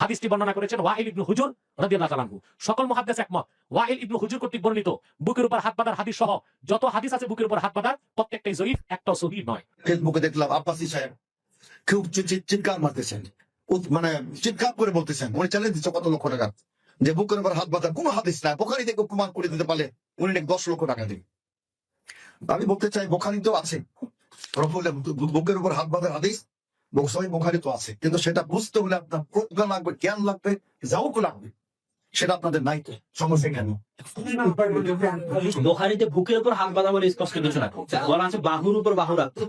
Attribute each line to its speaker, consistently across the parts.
Speaker 1: হাদিসটি বর্ণনা করেছেন ওয়াইল ইবনে হুজর রাদিয়াল্লাহু তাআলা আনহু। সকল মুহাদ্দিস একমত ওয়াইল ইবনে হুজর কর্তৃক বর্ণিত বুকের উপর হাত বাঁধার হাদিস সহ যত হাদিস আছে বুকের উপর হাত বাঁধার প্রত্যেকটাই জয়ীফ, একটাও সহিহ নয়।
Speaker 2: ফেসবুকে দেখলাম আব্বাসী সাহেব খুব চিৎকার মারতেছেন, মানে চিৎকার করে বলতেছেন, উনি চ্যালেঞ্জ দিচ্ছে কত লক্ষ টাকা যে বুকের উপর হাত বাঁধার কোনো হাদিস নাই, বোখারি থেকে প্রমাণ করে দিতে পারলে উনি নাকি 10 লক্ষ টাকা দিন। আমি বলতে চাই বোখারি তো আছে, বুকের উপর হাত বাঁধার হাদিস সহিহ বুখারী তো আছে, কিন্তু সেটা বুঝতে হলে আপনার প্রজ্ঞা লাগবে, জ্ঞান লাগবে, যাওক লাগবে, সেটা আপনাদের নাই। তো সমস্যা কেন?
Speaker 3: বুখারীতে বুকের উপর হাত বাঁধা বলে স্পষ্ট কিছু না, বলা আছে বাহুর উপর বাহু রাখতে,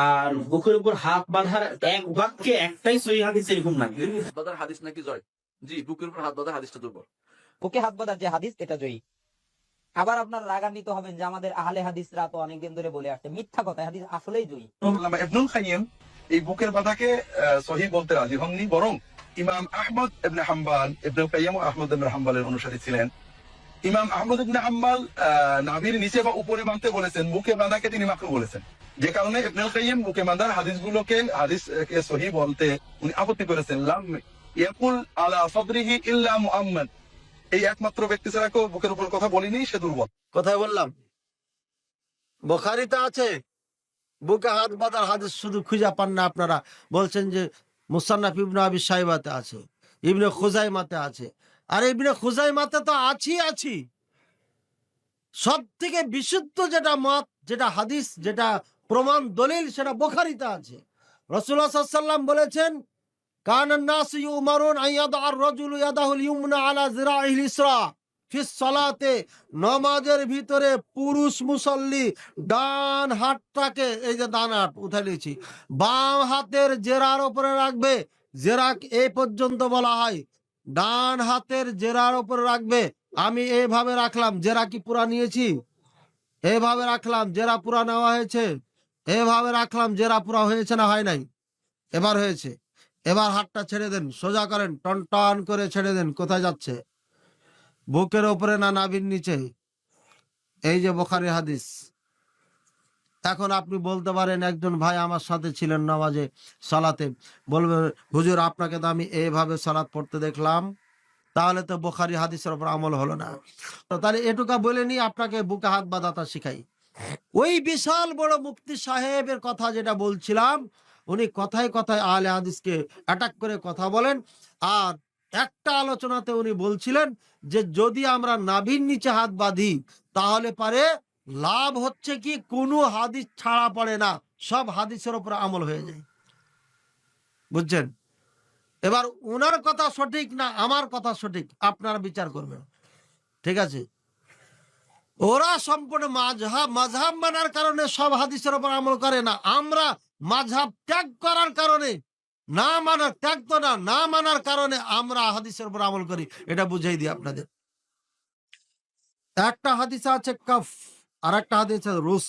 Speaker 3: আর বুকের উপর হাত বাঁধার এক বাক্যে একটাই সহিহ হাদিস এরকম নাই।
Speaker 4: বাঁধার হাদিস নাকি জয়? জি, বুকের উপর হাত বাঁধার হাদিসটা দুর্বল।
Speaker 5: বুকে হাত বাঁধার যে হাদিস এটা জয়ী। আবার আপনার রাগান্বিত হবেন যে আমাদের আহলে হাদিসরা তো অনেকদিন ধরে বলে আসছে, মিথ্যা কথা, হাদিস আসলেই জয়ী।
Speaker 6: ইবনুল কাইয়্যিম এই বুকের বাঁধাকে সহিহ বলতে রাজি হননি, বরং ইমাম আহমদ ইবনে হাম্বল, ইবনুল কাইয়্যিম আহমদ ইবনে হাম্বলের অনুসারী ছিলেন। ইমাম আহমদ ইবনে হাম্বল নাভির নিচে বা উপরে বাঁধতে বলেছেন, বুকে বাঁধাকে তিনি মাকরু বলেছেন, যে কারণে ইবনুল কাইয়্যিম বুকে বাঁধার হাদিসগুলোকে হাদিসকে সহিহ বলতে উনি আপত্তি করেছেন। লাম ইয়াকুল আলা সাদরিহি ইল্লা মুআম্মাদ, এই একমাত্র ব্যক্তি ছাড়া কেউ বুকের উপর কথা বলেনি, সে দুর্বল।
Speaker 7: কোথায় বললাম? বুখারীতে আছে বুকে হাত বাঁধার হাদিস, শুধু খুঁজে পান না আপনারা। বলছেন যে মুসান্নাফ ইবনে আবি শাইবাতে আছে, ইবনে খুজাইমাতে আছে। আর ইবনে খুজাইমাতে তো আছি। সব থেকে বিশুদ্ধ যেটা মত, যেটা হাদিস, যেটা প্রমাণ দলিল, সেটা বুখারীতে আছে। রাসূলুল্লাহ সাল্লাল্লাহু আলাইহি ওয়াসাল্লাম বলেছেন, কানান নাসু ইউমারুন আন ইয়াদা আর-রাজুলু ইয়াদাহুল ইউমনা আলা যিরাইহিল ইসরা ফিস সালাতে, নামাজের ভিতরে পুরুষ মুসল্লি ডান হাতটাকে, এই যে ডান হাত উঠাই নিয়েছি, বাম হাতের জেরার উপরে রাখবে। জেরাক এই পর্যন্ত বলা হয়, ডান হাতের জেরার উপরে রাখবে। আমি এইভাবে রাখলাম, জেরা কি পুরা নিয়েছি? এইভাবে রাখলাম, জেরা পুরা নেওয়া হয়েছে। এইভাবে রাখলাম, জেরা পুরা হয়েছে না হয় নাই? এবার হয়েছে। এবার হাতটা ছেড়ে দেন, সোজা করেন, টন টন করে ছেড়ে দেন। কোথায় যাচ্ছে? বুকের ওপরে না নাভির নিচে? এই যে বুখারী হাদিস। এখন আপনি বলতে পারেন, একজন ভাই আমার সাথে ছিলেন নামাজে সালাতে, বলবে হুজুর আপনাকে তো আমি এইভাবে সালাত পড়তে দেখলাম, তাহলে তো বুখারী হাদিসের উপর আমল হলো না। তো তাহলে এটুকা বলে নি আপনাকে বুকে হাত বাঁধাটা শিখাই। ওই বিশাল বড় মুফতি সাহেবের কথা যেটা বলছিলাম, উনি কথায় কথায় আহলে হাদিসকে অ্যাটাক করে কথা বলেন। আর একটা আলোচনাতে উনি বলছিলেন যে যদি আমরা নাভির নিচে হাত বাঁধি তাহলে পারে লাভ হচ্ছে কি, কোনো হাদিস ছাড়া পড়ে না, সব হাদিসের উপর আমল হয়ে যায়। বুঝছেন? এবার ওনার কথা সঠিক না আমার কথা সঠিক, আপনারা বিচার করবেন। ঠিক আছে? ওরা সম্পূর্ণ মাযহাব মানার কারণে সব হাদিসের উপর আমল করে না। আমরা মাযহাব ত্যাগ করার কারণে, না মানার, ত্যাগ তো না মানার কারণে আমরা হাদিসের উপর আমল করি। এটা বুঝাই দিই আপনাদের। একটা হাদিস আছে কাফ, আর একটা হাদিস আছে রুস।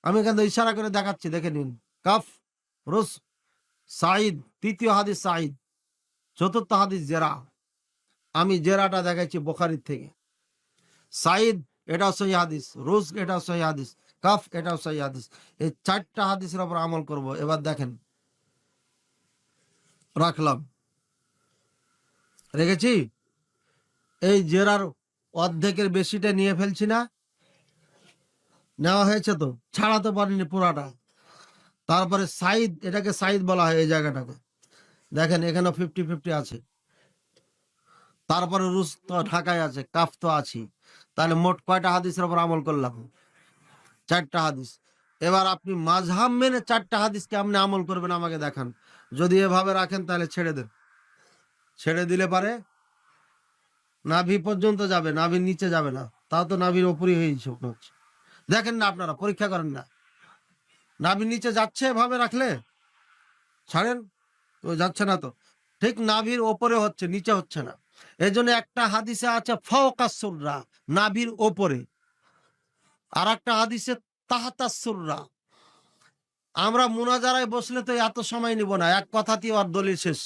Speaker 7: আমি এখানে ইশারা করে দেখাচ্ছি, দেখে নিন। কাফ, রুস, সাঈদ, তৃতীয় হাদিস সাঈদ, চতুর্থ হাদিস জেরা। আমি জেরাটা দেখাচ্ছি বুখারী থেকে। সাঈদ এটাও সহিহ হাদিস, রুস এটাও সহিহ হাদিস, কাফ এটাও সহিহ হাদিস। এই চারটা হাদিসের উপর আমল করব। এবার দেখেন, রাখলাম, রেখেছি। এই জেরার অর্ধেকের বেশিটা নিয়ে ফেলছি না? নেওয়া হয়েছে তো, ছাড়াতে পারিনি পুরাটা। তারপরে সাঈদ, এটাকে সাঈদ বলা হয় এই জায়গাটাকে, দেখেন এখানে 50-50 আছে। তারপরে রুস তো ঢাকায় আছে, কাফ তো আছি। তাহলে মোট কয়টা হাদিসের উপর আমল করলাম? 4টা হাদিস। এবার আপনি মাযহাব মেনে 4টা হাদিসকে আপনি আমল করবেন, আমাকে দেখান। যদি এভাবে রাখেন তাহলে ছেড়ে দেন। ছেড়ে দিলে পারে নাভি পর্যন্ত যাবে, নাভির নিচে যাবে না। তাও তো নাভির ওপরই হয়েছে। দেখেন না, আপনারা পরীক্ষা করেন না। নাভির নিচে যাচ্ছে এভাবে রাখলে? ছাড়েন তো, যাচ্ছে না তো। ঠিক নাভির ওপরে হচ্ছে, নিচে হচ্ছে না। এই জন্য একটা হাদিসে আছে ফাওকা সুররা, নাভির ওপরে। আর একটা হাদিসে তাহতা সুররা। আমরা মুনাজারায় বসলে তো এত সময় নিব না, এক কথাতেই আর দলিল শেষ।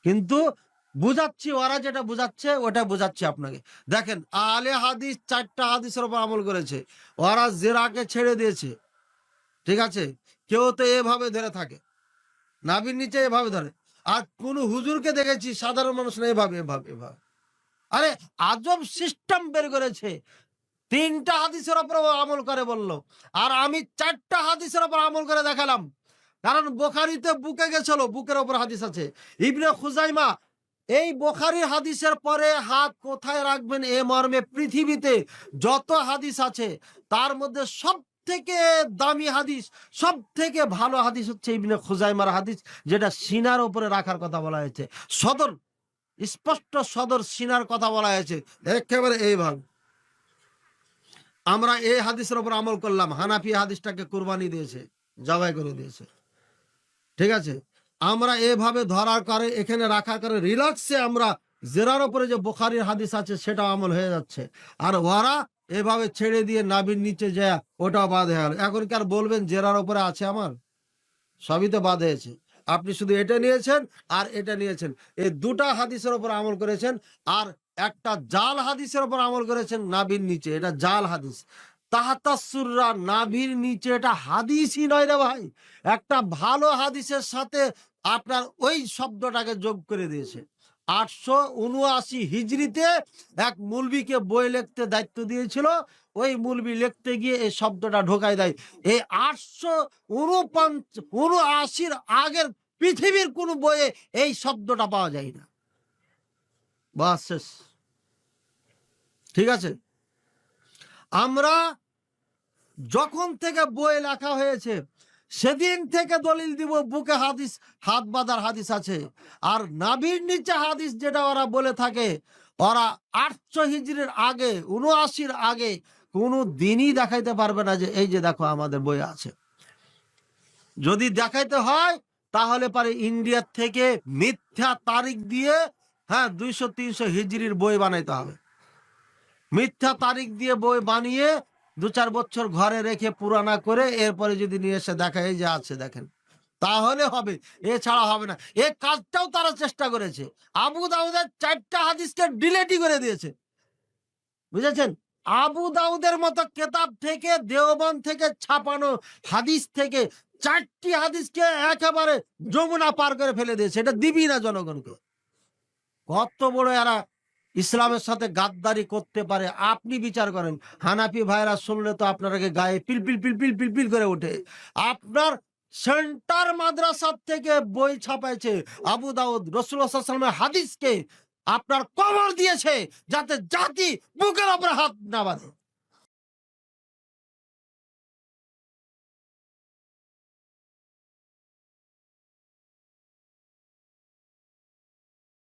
Speaker 7: কিন্তু বুঝাচ্ছি, ওরা যেটা বুঝাচ্ছে ওটা বুঝাচ্ছি আপনাকে। দেখেন, আহলে হাদিস 4টা হাদিসের উপর আমল করেছে। ওরা জেরাকে ছেড়ে দিয়েছে। ঠিক আছে? কেউ তো এভাবে ধরে থাকে, নাভির নিচে এভাবে ধরে। আর কোন হুজুরকে দেখেছি সাধারণ মানুষ না এভাবে এভাবে এভাবে। আরে আজব সিস্টেম বের করেছে। 3টা হাদিসের উপর ও আমল করে বললো, আর আমি 4টা হাদিসের উপর আমল করে দেখালাম। কারণ বুখারীতে বুকে গেছিল, বুকের উপর হাদিস আছে। ইবনে খুজাইমা এই বুখারীর হাদিসের পরে হাত কোথায় রাখবেন এ মর্মে পৃথিবীতে যত হাদিস আছে তার মধ্যে সব থেকে দামি হাদিস, সব থেকে ভালো হাদিস হচ্ছে ইবনে খুজাইমার হাদিস, যেটা সিনার উপরে রাখার কথা বলা হয়েছে। সদর, স্পষ্ট সদর সিনার কথা বলা হয়েছে একেবারে এই ভাগ। আমরা এই হাদিসের উপর আমল করলাম। হানাফি হাদিসটাকে কুরবানি দিয়েছে, জবাই করে দিয়েছে। ঠিক আছে, আমরা এভাবে ধরার করে এখানে রাখার করে রিল্যাক্সে আমরা জেরার উপরে যে বুখারীর হাদিস আছে সেটা আমল হয়ে যাচ্ছে, আর ওরা এভাবে ছেড়ে দিয়ে নাভির নিচে যায় ওটাও বাদ হয়ে গেল। এখন কি আর বলবেন জেরার উপরে আছে? আমার সবই তো বাদ হয়েছে। আপনি শুধু এটা নিয়েছেন আর এটা নিয়েছেন, এই 2টা হাদিসের উপর আমল করেছেন, আর একটা জাল হাদিসের উপর আমল করেছেন নাভির নিচে, এটা জাল হাদিস। তাহাতাসুররা নাভির নিচে, এটা হাদিসই নয় রে ভাই। একটা ভালো হাদিসের সাথে আপনার ওই শব্দটাকে যোগ করে দিয়েছে। 879 হিজরিতে এক মুলবিকে বই লিখতে দায়িত্ব দিয়েছিল, ওই মুলবি লিখতে গিয়ে এই শব্দটা ঢোকায় দেয়। এই 879 আগের পৃথিবীর কোন বইয়ে এই শব্দটা পাওয়া যায় না। বাস শেষ। ঠিক আছে, আমরা যখন থেকে বই লেখা হয়েছে সেদিন থেকে দলিল দিব বুকে হাদিস, হাত বাঁধার হাদিস আছে। আর নাভির নিচে হাদিস যেটা ওরা বলে থাকে, ওরা 800 হিজরির আগে, 79 আগে কোনো দিনই দেখাইতে পারবে না যে এই যে দেখো আমাদের বই আছে। যদি দেখাইতে হয় তাহলে পারে ইন্ডিয়ার থেকে মিথ্যা তারিখ দিয়ে 200-300 হিজরির বই বানাইতে হবে। মিথ্যা তারিখ দিয়ে বই বানিয়ে 2-4 বছর ঘরে রেখে পুরানা করে এরপরে যদি নিয়ে এসে দেখায় এই যে আছে দেখেন, তাহলে হবে, এছাড়া হবে না। এই কাজটাও তারা চেষ্টা করেছে। আবু দাউদের 4টা হাদিসকে ডিলেটই করে দিয়েছে, বুঝেছেন? আবু দাউদের মতো কেতাব থেকে, দেওবন্দ থেকে ছাপানো হাদিস থেকে 4টি হাদিসকে একেবারে যমুনা পার করে ফেলে দিয়েছে। এটা দিবি না জনগণকে। কত বড় এরা ইসলামের সাথে গাদ্দারি করতে পারে আপনি বিচার করেন। হানাফি ভাইরা শুনলে তো আপনাকে গায়ে পিলপিল পিলপিল পিলপিল করে ওঠে। আপনার সেন্টার মাদ্রাসার থেকে বই ছাপাইছে আবু দাউদ রাসূলুল্লাহ সাল্লাল্লাহু আলাইহি ওয়াসাল্লামের হাদিসকে আপনার কবর দিয়েছে যাতে জাতি বুকের উপরে হাত না বাঁধে।